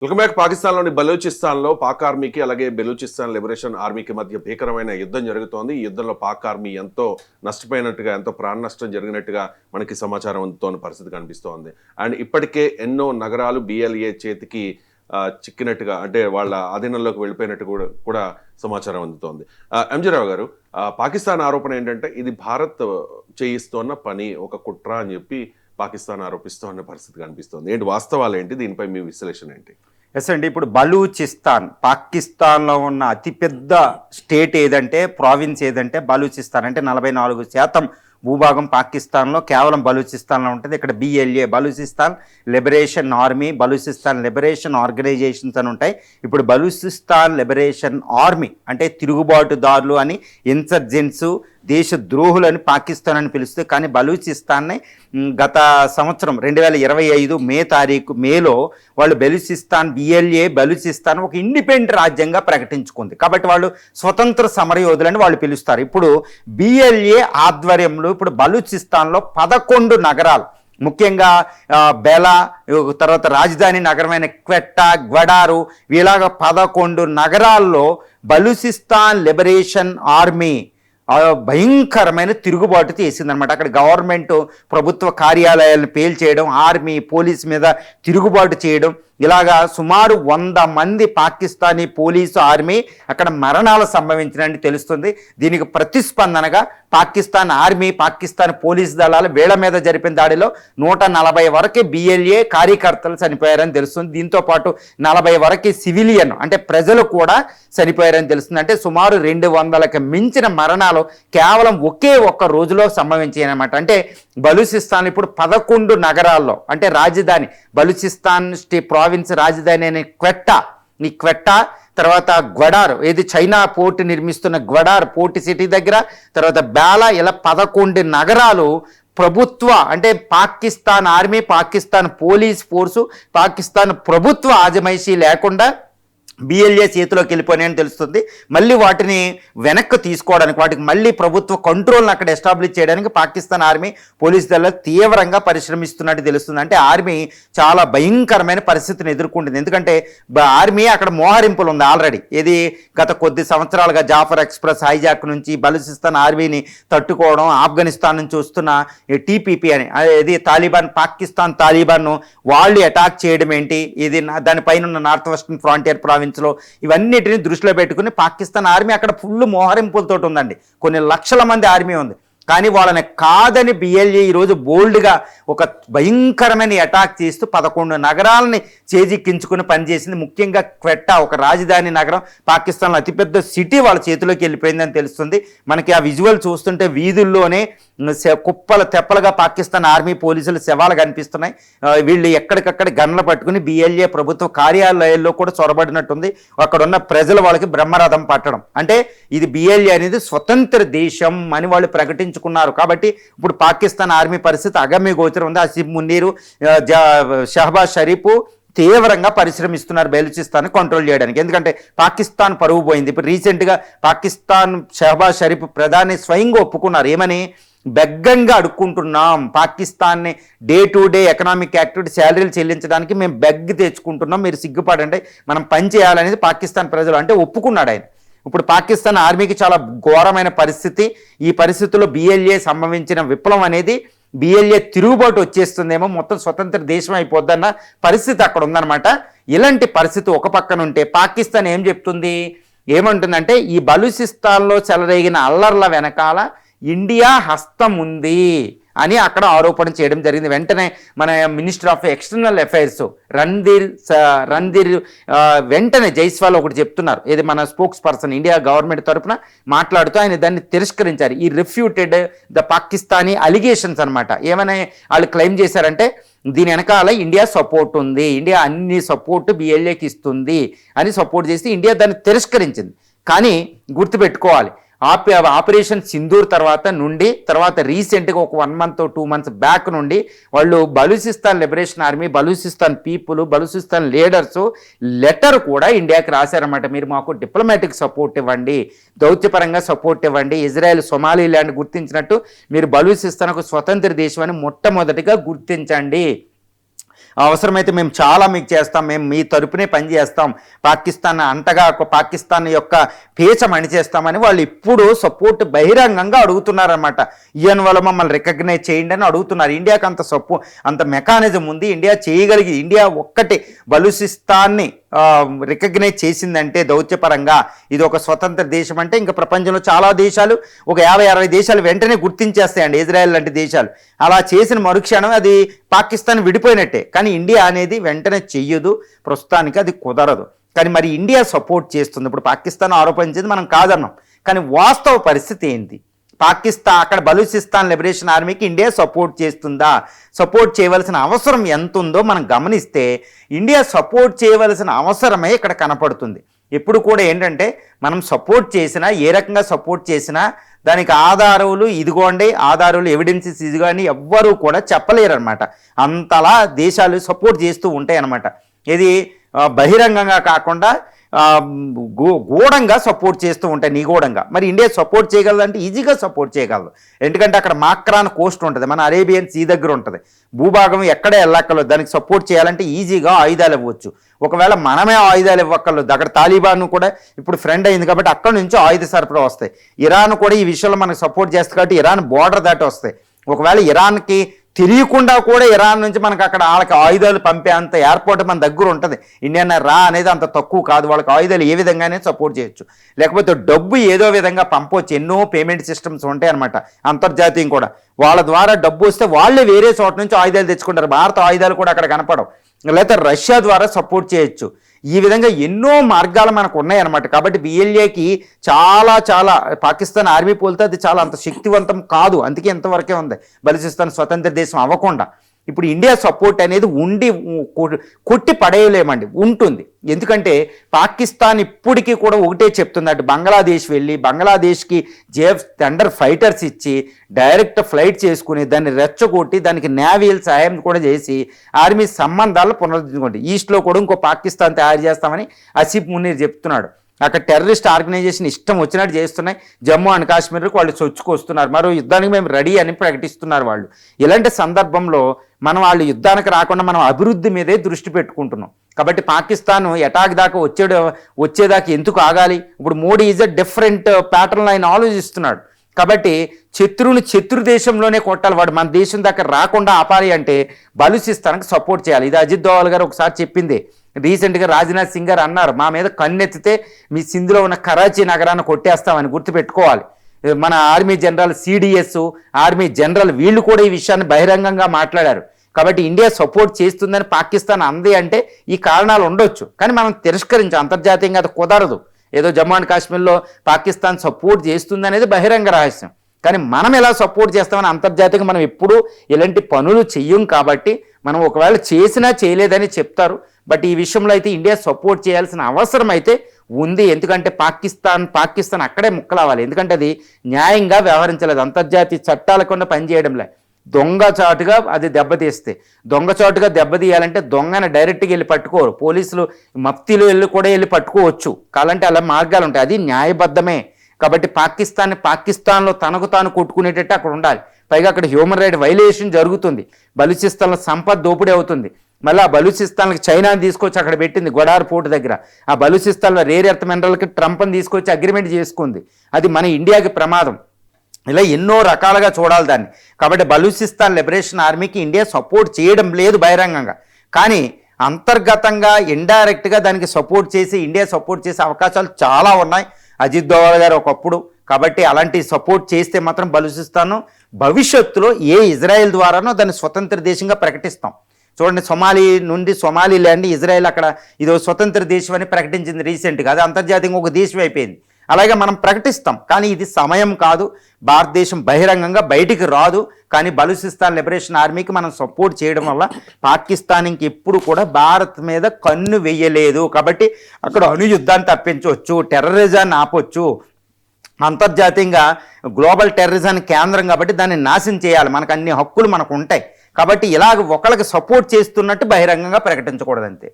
Welcome back. పాకిస్తాన్లోని బలూచిస్తాన్లో పాక్ ఆర్మీకి అలాగే బెలూచిస్తాన్ లిబరేషన్ ఆర్మీకి మధ్య భీకరమైన యుద్ధం జరుగుతోంది. ఈ యుద్ధంలో పాక్ ఆర్మీ ఎంతో నష్టపోయినట్టుగా, ఎంతో ప్రాణ నష్టం జరిగినట్టుగా మనకి సమాచారం అందుతోన్న పరిస్థితి కనిపిస్తోంది. అండ్ ఇప్పటికే ఎన్నో నగరాలు బిఎల్ఏ చేతికి చిక్కినట్టుగా, అంటే వాళ్ళ ఆధీనంలోకి వెళ్ళిపోయినట్టు కూడా సమాచారం అందుతోంది. ఎంజీ రావు గారు, పాకిస్తాన్ ఆరోపణ ఏంటంటే ఇది భారత్ చేయిస్తోన్న పని, ఒక కుట్ర అని చెప్పి పాకిస్తాన్ ఆరోపిస్తోన్న పరిస్థితి కనిపిస్తోంది. ఏంటి వాస్తవాలు ఏంటి? దీనిపై మీ విశ్లేషణ ఏంటి? ఎస్ అండి, ఇప్పుడు బలూచిస్తాన్ పాకిస్తాన్లో ఉన్న అతిపెద్ద స్టేట్ ఏదంటే, ప్రావిన్స్ ఏదంటే బలూచిస్తాన్. అంటే 44% భూభాగం పాకిస్తాన్లో కేవలం బలూచిస్తాన్లో ఉంటుంది. ఇక్కడ BLA, Balochistan liberation army, Balochistan liberation organisations అని ఉంటాయి. ఇప్పుడు బలూచిస్తాన్ లిబరేషన్ ఆర్మీ అంటే తిరుగుబాటుదారులు అని, ఇన్సర్జెంట్స్, దేశ ద్రోహులని పాకిస్తాన్ అని పిలుస్తుంది. కానీ బలూచిస్తాన్ని గత సంవత్సరం 2025 మేలో వాళ్ళు బలూచిస్తాన్ బిఎల్ఏ బలూచిస్తాన్ ఒక ఇండిపెండెంట్ రాజ్యంగా ప్రకటించుకుంది. కాబట్టి వాళ్ళు స్వతంత్ర సమరయోధులని వాళ్ళు పిలుస్తారు. ఇప్పుడు బిఎల్ఏ ఆధ్వర్యంలో ఇప్పుడు బలూచిస్తాన్లో 11 నగరాలు, ముఖ్యంగా బెలా, తర్వాత రాజధాని నగరమైన క్వెట్టా, గ్వడారు, ఇలాగ 11 నగరాల్లో బలూచిస్తాన్ లిబరేషన్ ఆర్మీ భయంకరమైన తిరుగుబాటు చేసిందనమాట. అక్కడ గవర్నమెంట్ ప్రభుత్వ కార్యాలయాలను పేల్చేయడం, ఆర్మీ పోలీస్ మీద తిరుగుబాటు చేయడం, ఇలాగా సుమారు 100 మంది పాకిస్తానీ పోలీసు ఆర్మీ అక్కడ మరణాలు సంభవించినట్టు తెలుస్తుంది. దీనికి ప్రతిస్పందనగా పాకిస్తాన్ ఆర్మీ, పాకిస్తాన్ పోలీసు దళాలు వీళ్ళ మీద జరిపిన దాడిలో 140 వరకు బిఎల్ఏ కార్యకర్తలు చనిపోయారని తెలుస్తుంది. దీంతో పాటు 40 వరకు సివిలియన్ అంటే ప్రజలు కూడా చనిపోయారని తెలుస్తుంది. అంటే సుమారు 200కి మించిన మరణాలు కేవలం ఒకే ఒక్క రోజులో సంభవించాయి అన్నమాట. అంటే బలూచిస్తాన్ ఇప్పుడు 11 నగరాల్లో, అంటే రాజధాని బలూచిస్తాన్ ప్రావిన్స్ రాజధాని అనే క్వెట్టా, ఈ క్వెట్టా తర్వాత గ్వడార్, ఏది చైనా పోర్ట్ నిర్మిస్తున్న గ్వడార్ పోర్ట్ సిటీ దగ్గర, తర్వాత బేలా, ఇలా 11 నగరాలు ప్రభుత్వ అంటే Pakistan army, Pakistan police force, Pakistan ప్రభుత్వ ఆజమైషీ లేకుండా బిఎల్ఏ చేతిలోకి వెళ్ళిపోయినాయని తెలుస్తుంది. మళ్ళీ వాటిని వెనక్కి తీసుకోవడానికి, వాటికి మళ్ళీ ప్రభుత్వ కంట్రోల్ని అక్కడ ఎస్టాబ్లిష్ చేయడానికి పాకిస్తాన్ ఆర్మీ, పోలీస్ దళాలు తీవ్రంగా పరిశ్రమిస్తున్నట్టు తెలుస్తుంది. అంటే ఆర్మీ చాలా భయంకరమైన పరిస్థితిని ఎదుర్కొంటుంది. ఎందుకంటే ఆర్మీ అక్కడ మోహరింపులు ఉంది ఆల్రెడీ. ఇది గత కొద్ది సంవత్సరాలుగా జాఫర్ ఎక్స్ప్రెస్ హైజాక్ నుంచి బలూచిస్తాన్ ఆర్మీని తట్టుకోవడం, ఆఫ్ఘనిస్తాన్ నుంచి వస్తున్న టీపీపీ అని, ఇది తాలిబాన్, పాకిస్తాన్ తాలిబాన్ను వాళ్ళు అటాక్ చేయడం ఏంటి, ఇది దానిపైన ఉన్న నార్త్ వెస్టర్న్ ఫ్రాంటియర్ ప్రావిన్స్ లో, ఇవన్నిటిని దృష్టిలో పెట్టుకుని పాకిస్తాన్ ఆర్మీ అక్కడ ఫుల్ మోహరింపులతో ఉందండి. కొన్ని లక్షల మంది ఆర్మీ ఉంది. కానీ వాళ్ళని కాదని బిఎల్ఏ ఈరోజు బోల్డ్గా ఒక భయంకరమైన అటాక్ చేస్తూ 11 నగరాలని చేజిక్కించుకుని పనిచేసింది. ముఖ్యంగా క్వెట్టా, ఒక రాజధాని నగరం, పాకిస్తాన్లో అతిపెద్ద సిటీ వాళ్ళ చేతిలోకి వెళ్ళిపోయిందని తెలుస్తుంది. మనకి ఆ విజువల్ చూస్తుంటే వీధుల్లోనే కుప్పల తెప్పలుగా పాకిస్తాన్ ఆర్మీ పోలీసులు శవాలు కనిపిస్తున్నాయి. వీళ్ళు ఎక్కడికక్కడ గన్లు పట్టుకుని బిఎల్ఏ ప్రభుత్వ కార్యాలయాల్లో కూడా చొరబడినట్టుంది. అక్కడ ఉన్న ప్రజలు వాళ్ళకి బ్రహ్మరథం పట్టడం, అంటే ఇది బిఎల్ఏ అనేది స్వతంత్ర దేశం అని వాళ్ళు ప్రకటించుకున్నారు. కాబట్టి ఇప్పుడు పాకిస్తాన్ ఆర్మీ పరిస్థితి అగమ్య గోచరం ఉంది. ఆసిఫ్ మున్నీరు, షహబాజ్ షరీఫ్ తీవ్రంగా పరిశ్రమిస్తున్నారు బెలూచిస్తాన్ కంట్రోల్ చేయడానికి. ఎందుకంటే పాకిస్తాన్ పరువు పోయింది. ఇప్పుడు రీసెంట్గా పాకిస్తాన్ షహబాజ్ షరీఫ్ ప్రధాని స్వయంగా ఒప్పుకున్నారు. ఏమని? బెగ్గంగా అడుక్కుంటున్నాం, పాకిస్తాన్ని day to day economic activity శాలరీలు చెల్లించడానికి మేము బెగ్ తెచ్చుకుంటున్నాం, మీరు సిగ్గుపడండి, మనం పని చేయాలనేది పాకిస్తాన్ ప్రజలు అంటే ఒప్పుకున్నాడు ఆయన. ఇప్పుడు పాకిస్తాన్ ఆర్మీకి చాలా ఘోరమైన పరిస్థితి. ఈ పరిస్థితుల్లో బిఎల్ఏ సంభవించిన విప్లవం అనేది బిఎల్ఏ తిరుగుబాటు వచ్చేస్తుందేమో, మొత్తం స్వతంత్ర దేశం అయిపోద్దన్న పరిస్థితి అక్కడ ఉందన్నమాట. ఇలాంటి పరిస్థితి ఒక పక్కన ఉంటే పాకిస్తాన్ ఏం చెప్తుంది, ఏమంటుందంటే ఈ బలూచిస్తాన్లో చెలరేగిన అల్లర్ల వెనకాల ఇండియా హస్తం ఉంది అని అక్కడ ఆరోపణ చేయడం జరిగింది. వెంటనే మన minister of external affairs Randhir వెంటనే జైస్వాల్ ఒకటి చెప్తున్నారు. ఇది మన స్పోక్స్ పర్సన్ ఇండియా గవర్నమెంట్ తరఫున మాట్లాడుతూ ఆయన దాన్ని తిరస్కరించారు. ఈ రిఫ్యూటెడ్ ద పాకిస్తానీ అలిగేషన్స్ అనమాట. ఏమైనా వాళ్ళు క్లెయిమ్ చేశారంటే దీని వెనకాల ఇండియా సపోర్ట్ ఉంది, ఇండియా అన్ని సపోర్ట్ బిఎల్ఏకి ఇస్తుంది అని సపోర్ట్ చేసి ఇండియా దాన్ని తిరస్కరించింది. కానీ గుర్తుపెట్టుకోవాలి, ఆపరేషన్ సింధూర్ తర్వాత రీసెంట్గా ఒక 1 month 2 months బ్యాక్ నుండి వాళ్ళు Balochistan liberation army, Balochistan people, Balochistan leaders letter కూడా ఇండియాకి రాశారన్నమాట. మీరు మాకు డిప్లొమాటిక్ సపోర్ట్ ఇవ్వండి, దౌత్యపరంగా సపోర్ట్ ఇవ్వండి, ఇజ్రాయెల్ సొమాలిలాండ్ గుర్తించినట్టు మీరు బలూచిస్తాన్ ఒక స్వతంత్ర దేశం అని మొట్టమొదటిగా గుర్తించండి. అవసరమైతే మేము చాలా మీకు చేస్తాం, మేము మీ తరపునే పనిచేస్తాం, పాకిస్తాన్ అంటగా పాకిస్తాన్ యొక్క పేచం అణిచేస్తామని వాళ్ళు ఇప్పుడు సపోర్ట్ బహిరంగంగా అడుగుతున్నారన్నమాట. యుఎన్ వల్ల మమ్మల్ని రికగ్నైజ్ చేయండి అని అడుగుతున్నారు. ఇండియాకి అంత మెకానిజం ఉంది, ఇండియా చేయగలిగి, ఇండియా ఒక్కటే బలూచిస్తాన్ని రికగ్నైజ్ చేసిందంటే దౌత్యపరంగా ఇది ఒక స్వతంత్ర దేశం అంటే ఇంకా ప్రపంచంలో చాలా దేశాలు, ఒక 50-60 దేశాలు వెంటనే గుర్తించేస్తాయండి, ఇజ్రాయెల్ లాంటి దేశాలు. అలా చేసిన మరుక్షణం అది పాకిస్తాన్ విడిపోయినట్టే. కానీ ఇండియా అనేది వెంటనే చెయ్యదు, ప్రస్తుతానికి అది కుదరదు. కానీ మరి ఇండియా సపోర్ట్ చేస్తుంది. ఇప్పుడు పాకిస్తాన్ ఆరోపించింది, మనం కాదన్నాం, కానీ వాస్తవ పరిస్థితి ఏంటి? పాకిస్తాన్ అక్కడ బలూచిస్తాన్ లిబరేషన్ ఆర్మీకి ఇండియా సపోర్ట్ చేస్తుందా? సపోర్ట్ చేయవలసిన అవసరం ఎంత ఉందో మనం గమనిస్తే ఇండియా సపోర్ట్ చేయవలసిన అవసరమే ఇక్కడ కనపడుతుంది. ఎప్పుడు కూడా ఏంటంటే మనం సపోర్ట్ చేసినా, ఏ రకంగా సపోర్ట్ చేసినా దానికి ఆధారాలు ఇదిగోండి, ఆధారాలు ఎవిడెన్సెస్ ఇదిగోండి ఎవ్వరూ కూడా చెప్పలేరు అనమాట. అంతలా దేశాలు సపోర్ట్ చేస్తూ ఉంటాయి అన్నమాట. ఇది బహిరంగంగా కాకుండా గూఢంగా సపోర్ట్ చేస్తూ ఉంటాయి, నిగూఢంగా. మరి ఇండియా సపోర్ట్ చేయగలదంటే ఈజీగా సపోర్ట్ చేయగలదు. ఎందుకంటే అక్కడ మాక్రాన్ కోస్ట్ ఉంటుంది, మన అరేబియన్ సీ దగ్గర ఉంటుంది, భూభాగం ఎక్కడే వెళ్ళక్కర్లేదు. దానికి సపోర్ట్ చేయాలంటే ఈజీగా ఆయుధాలు ఇవ్వచ్చు. ఒకవేళ మనమే ఆయుధాలు ఇవ్వక్కర్లేదు. అక్కడ తాలిబాన్ కూడా ఇప్పుడు ఫ్రెండ్ అయింది కాబట్టి అక్కడ నుంచి ఆయుధ సరఫరా వస్తాయి. ఇరాన్ కూడా ఈ విషయంలో మనకు సపోర్ట్ చేస్తుంది కాబట్టి ఇరాన్ బోర్డర్ దాటి వస్తాయి. ఒకవేళ ఇరాన్కి తెలియకుండా కూడా ఇరాన్ నుంచి మనకు అక్కడ వాళ్ళకి ఆయుధాలు పంపే అంత ఎయిర్పోర్ట్ మన దగ్గర ఉంటుంది. ఇండియన్ రా అనేది అంత తక్కువ కాదు. వాళ్ళకి ఆయుధాలు ఏ విధంగానే సపోర్ట్ చేయొచ్చు, లేకపోతే డబ్బు ఏదో విధంగా పంపవచ్చు. ఎన్నో పేమెంట్ సిస్టమ్స్ ఉంటాయి అనమాట, అంతర్జాతీయం కూడా. వాళ్ళ ద్వారా డబ్బు వస్తే వాళ్ళే వేరే చోట నుంచి ఆయుధాలు తెచ్చుకుంటారు. భారత ఆయుధాలు కూడా అక్కడ కనపడవు. లేకపోతే రష్యా ద్వారా సపోర్ట్ చేయొచ్చు. ఈ విధంగా ఎన్నో మార్గాలు మనకు ఉన్నాయన్నమాట. కాబట్టి బిఎల్ఏకి చాలా పాకిస్తాన్ ఆర్మీ పోలితే అది చాలా అంత శక్తివంతం కాదు, అందుకే ఇంతవరకే ఉంది. బలూచిస్తాన్ స్వతంత్ర దేశం అవ్వకుండా ఇప్పుడు ఇండియా సపోర్ట్ అనేది ఉండి కొట్టి పడేయలేమండి, ఉంటుంది. ఎందుకంటే పాకిస్తాన్ ఇప్పటికీ కూడా ఒకటే చెప్తుంది, అటు బంగ్లాదేశ్ వెళ్ళి బంగ్లాదేశ్కి జేఎఫ్ థండర్ ఫైటర్స్ ఇచ్చి డైరెక్ట్ ఫ్లైట్ చేసుకుని దాన్ని రెచ్చగొట్టి దానికి నేవీల సహాయం కూడా చేసి ఆర్మీ సంబంధాలు పునరుద్ధరించుకోండి. ఈస్ట్లో కూడా ఇంకో పాకిస్తాన్ తయారు చేస్తామని ఆసిఫ్ మునీర్ చెప్తున్నాడు. అక్కడ టెర్రరిస్ట్ ఆర్గనైజేషన్ ఇష్టం వచ్చినట్టు చేస్తున్నాయి. జమ్మూ అండ్ కాశ్మీర్కి వాళ్ళు చొచ్చుకొస్తున్నారు, మరో యుద్ధానికి మేము రెడీ అని ప్రకటిస్తున్నారు వాళ్ళు. ఇలాంటి సందర్భంలో మనం వాళ్ళు యుద్ధానికి రాకుండా మనం అభివృద్ధి మీదే దృష్టి పెట్టుకుంటున్నాం. కాబట్టి పాకిస్తాన్ అటాక్ దాకా వచ్చేదాకా ఎందుకు ఆగాలి? ఇప్పుడు Modi is a different pattern ఆయన ఆలోచిస్తున్నాడు. కాబట్టి శత్రు దేశంలోనే కొట్టాలి, వాడు మన దేశం దాకా రాకుండా ఆపాలి అంటే బలూచిస్తాన్కి సపోర్ట్ చేయాలి. ఇది అజిత్ దోవల్ గారు ఒకసారి చెప్పింది. రీసెంట్గా రాజ్నాథ్ సింగ్ గారు అన్నారు, మా మీద కన్నెత్తితే మీ సింధులో ఉన్న కరాచీ నగరాన్ని కొట్టేస్తామని గుర్తుపెట్టుకోవాలి. మన army general CDS, army general వీళ్ళు కూడా ఈ విషయాన్ని బహిరంగంగా మాట్లాడారు. కాబట్టి ఇండియా సపోర్ట్ చేస్తుందని పాకిస్తాన్ అంది అంటే ఈ కారణాలు ఉండొచ్చు, కానీ మనం తిరస్కరించాం. అంతర్జాతీయంగా అది కుదరదు. ఏదో జమ్మూ అండ్ కాశ్మీర్లో పాకిస్తాన్ సపోర్ట్ చేస్తుంది అనేది బహిరంగ రహస్యం. కానీ మనం ఎలా సపోర్ట్ చేస్తామని అంతర్జాతీయంగా మనం ఎప్పుడూ ఇలాంటి పనులు చెయ్యం. కాబట్టి మనం ఒకవేళ చేసినా చేయలేదని చెప్తారు. బట్ ఈ విషయంలో అయితే ఇండియా సపోర్ట్ చేయాల్సిన అవసరం అయితే ఉంది. ఎందుకంటే పాకిస్తాన్ అక్కడే ముక్కలవ్వాలి. ఎందుకంటే అది న్యాయంగా వ్యవహరించలేదు, అంతర్జాతీయ చట్టాలకుండా పనిచేయడంలే. దొంగచాటుగా అది దొంగచాటుగా దెబ్బతీయాలంటే దొంగని డైరెక్ట్గా వెళ్ళి పట్టుకోరు. పోలీసులు మఫ్తీలు వెళ్ళి పట్టుకోవచ్చు. కాలంటే అలా మార్గాలు ఉంటాయి, అది న్యాయబద్ధమే. కాబట్టి పాకిస్తాన్లో తనకు తాను కొట్టుకునేటట్టు అక్కడ ఉండాలి. పైగా అక్కడ హ్యూమన్ రైట్ వైలేషన్ జరుగుతుంది. బలూచిస్తాన్లో సంపద దోపిడీ అవుతుంది. మళ్ళీ ఆ బలూచిస్తాన్కి చైనాని తీసుకొచ్చి అక్కడ పెట్టింది గొడార్ పోర్ట్ దగ్గర. ఆ బలూచిస్తాన్లో రేర్ ఎర్త్ మినరల్కి ట్రంప్ని తీసుకొచ్చి అగ్రిమెంట్ చేసుకుంది. అది మన ఇండియాకి ప్రమాదం. ఇలా ఎన్నో రకాలుగా చూడాలి దాన్ని. కాబట్టి బలూచిస్తాన్ లిబరేషన్ ఆర్మీకి ఇండియా సపోర్ట్ చేయడం లేదు బహిరంగంగా, కానీ అంతర్గతంగా ఇండైరెక్ట్గా దానికి సపోర్ట్ చేసి ఇండియా సపోర్ట్ చేసే అవకాశాలు చాలా ఉన్నాయి. అజిత్ దోవల్ గారు ఒకప్పుడు. కాబట్టి అలాంటి సపోర్ట్ చేస్తే మాత్రం బలూచిస్తాన్ భవిష్యత్తులో ఇజ్రాయెల్ ద్వారానో దాన్ని స్వతంత్ర దేశంగా ప్రకటిస్తాం. చూడండి, సొమాలి ల్యాండ్ ఇజ్రాయెల్ అక్కడ ఇదో స్వతంత్ర దేశం అని ప్రకటించింది రీసెంట్గా. అది అంతర్జాతీయంగా ఒక దేశం అయిపోయింది. అలాగే మనం ప్రకటిస్తాం, కానీ ఇది సమయం కాదు. భారతదేశం బహిరంగంగా బయటికి రాదు. కానీ బలూచిస్తాన్ లిబరేషన్ ఆర్మీకి మనం సపోర్ట్ చేయడం వల్ల పాకిస్తాన్ ఇంకెప్పుడు కూడా భారత్ మీద కన్ను వెయ్యలేదు. కాబట్టి అక్కడ అణుయుద్ధాన్ని తప్పించవచ్చు, టెర్రరిజాన్ని ఆపొచ్చు. అంతర్జాతీయంగా గ్లోబల్ టెర్రరిజాన్ని కేంద్రం కాబట్టి దాన్ని నాశనం చేయాలి. మనకు అన్ని హక్కులు మనకు ఉంటాయి. కాబట్టి ఇలాగ ఒకళ్ళకి సపోర్ట్ చేస్తున్నట్టు బహిరంగంగా ప్రకటించకూడదు అంతే.